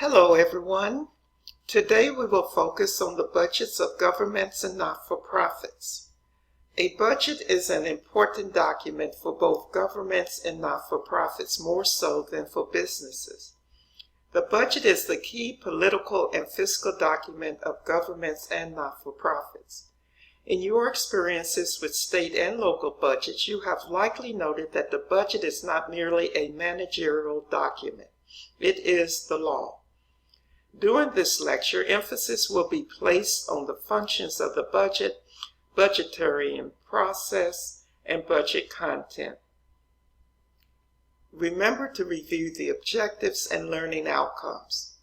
Hello everyone. Today we will focus on the budgets of governments and not-for-profits. A budget is an important document for both governments and not-for-profits, more so than for businesses. The budget is the key political and fiscal document of governments and not-for-profits. In your experiences with state and local budgets, you have likely noted that the budget is not merely a managerial document. It is the law. During this lecture, emphasis will be placed on the functions of the budget, budgetary process, and budget content. Remember to review the objectives and learning outcomes.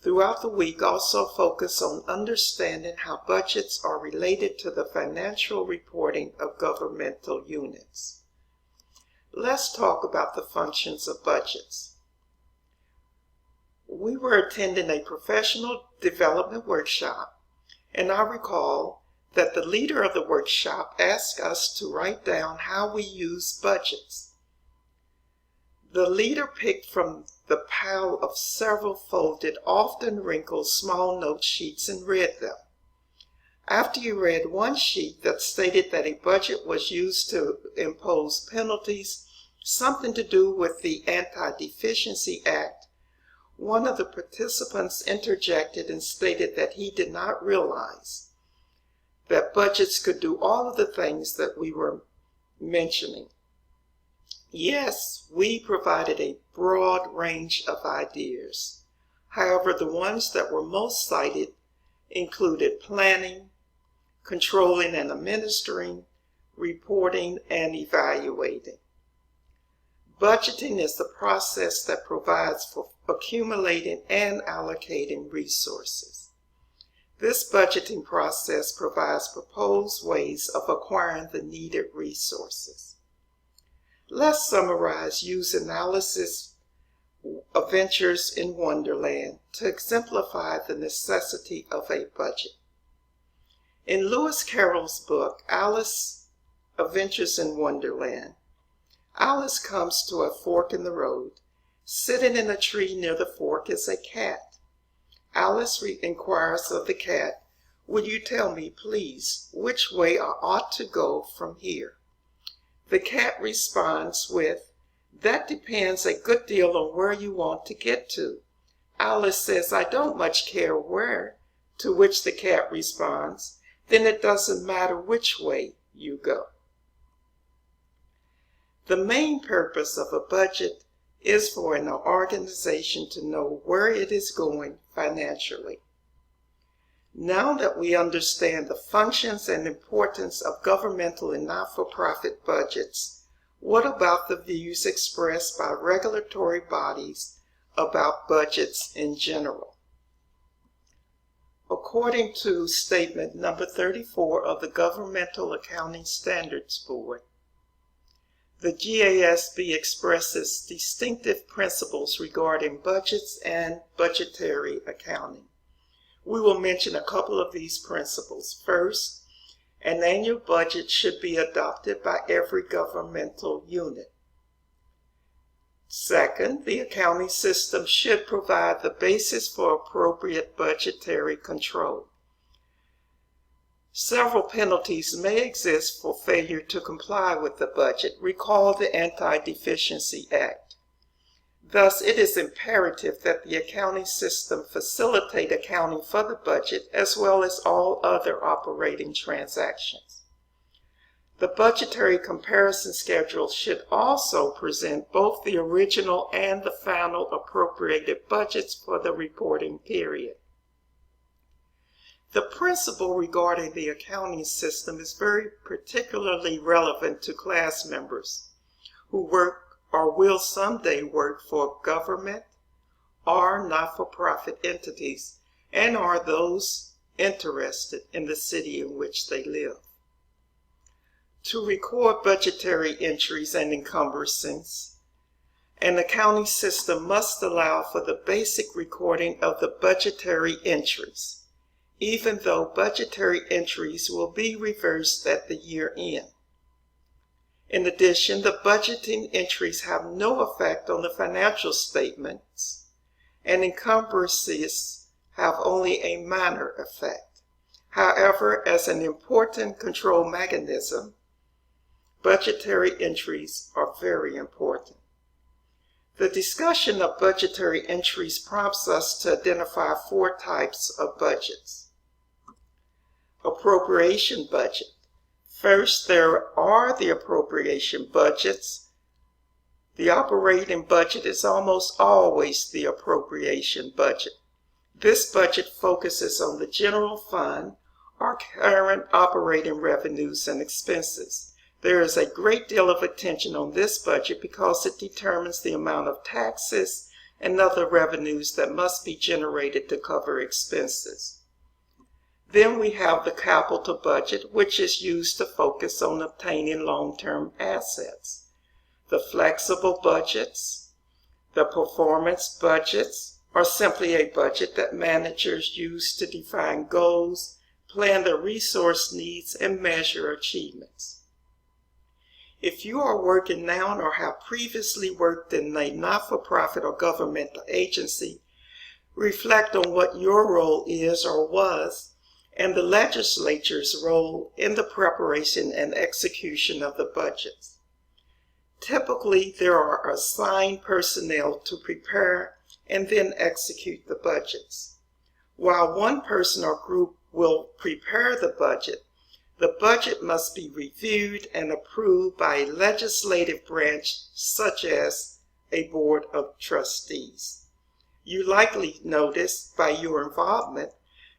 Throughout the week, also focus on understanding how budgets are related to the financial reporting of governmental units. Let's talk about the functions of budgets. We were attending a professional development workshop, and I recall that the leader of the workshop asked us to write down how we use budgets. The leader picked from the pile of several folded, often wrinkled, small note sheets and read them. After he read one sheet that stated that a budget was used to impose penalties, something to do with the Anti-Deficiency Act, one of the participants interjected and stated that he did not realize that budgets could do all of the things that we were mentioning. Yes, we provided a broad range of ideas. However, the ones that were most cited included planning, controlling and administering, reporting, and evaluating. Budgeting is the process that provides for accumulating and allocating resources. This budgeting process provides proposed ways of acquiring the needed resources. Let's summarize use analysis adventures in Wonderland to exemplify the necessity of a budget. In Lewis Carroll's book, Alice Adventures in Wonderland, Alice comes to a fork in the road. Sitting in a tree near the fork is a cat. Alice inquires of the cat, "Will you tell me, please, which way I ought to go from here?" The cat responds with, "That depends a good deal on where you want to get to." Alice says, "I don't much care where," to which the cat responds, "Then it doesn't matter which way you go." The main purpose of a budget is for an organization to know where it is going financially. Now that we understand the functions and importance of governmental and not-for-profit budgets, what about the views expressed by regulatory bodies about budgets in general? According to statement number 34 of the Governmental Accounting Standards Board, the GASB expresses distinctive principles regarding budgets and budgetary accounting. We will mention a couple of these principles. First, an annual budget should be adopted by every governmental unit. Second, the accounting system should provide the basis for appropriate budgetary control. Several penalties may exist for failure to comply with the budget. Recall the Anti-Deficiency Act. Thus, it is imperative that the accounting system facilitate accounting for the budget as well as all other operating transactions. The budgetary comparison schedule should also present both the original and the final appropriated budgets for the reporting period. The principle regarding the accounting system is very particularly relevant to class members who work or will someday work for government or not-for-profit entities and are those interested in the city in which they live. To record budgetary entries and encumbrances, an accounting system must allow for the basic recording of the budgetary entries, even though budgetary entries will be reversed at the year end. In addition, the budgeting entries have no effect on the financial statements and encumbrances have only a minor effect. However, as an important control mechanism, budgetary entries are very important. The discussion of budgetary entries prompts us to identify 4 types of budgets. Appropriation budget. First, there are the appropriation budgets. The operating budget is almost always the appropriation budget. This budget focuses on the general fund or current operating revenues and expenses. There is a great deal of attention on this budget because it determines the amount of taxes and other revenues that must be generated to cover expenses. Then we have the capital budget, which is used to focus on obtaining long-term assets. The flexible budgets, the performance budgets, are simply a budget that managers use to define goals, plan their resource needs, and measure achievements. If you are working now or have previously worked in a not-for-profit or governmental agency, reflect on what your role is or was, and the legislature's role in the preparation and execution of the budgets. Typically, there are assigned personnel to prepare and then execute the budgets. While one person or group will prepare the budget must be reviewed and approved by a legislative branch such as a board of trustees. You likely noticed by your involvement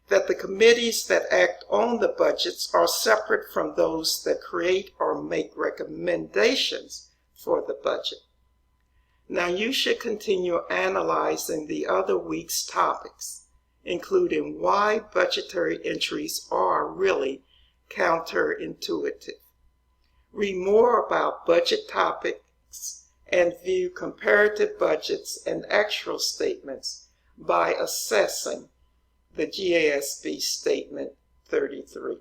that the committees that act on the budgets are separate from those that create or make recommendations for the budget. Now you should continue analyzing the other week's topics, including why budgetary entries are really counterintuitive. Read more about budget topics and view comparative budgets and actual statements by assessing the GASB Statement 33.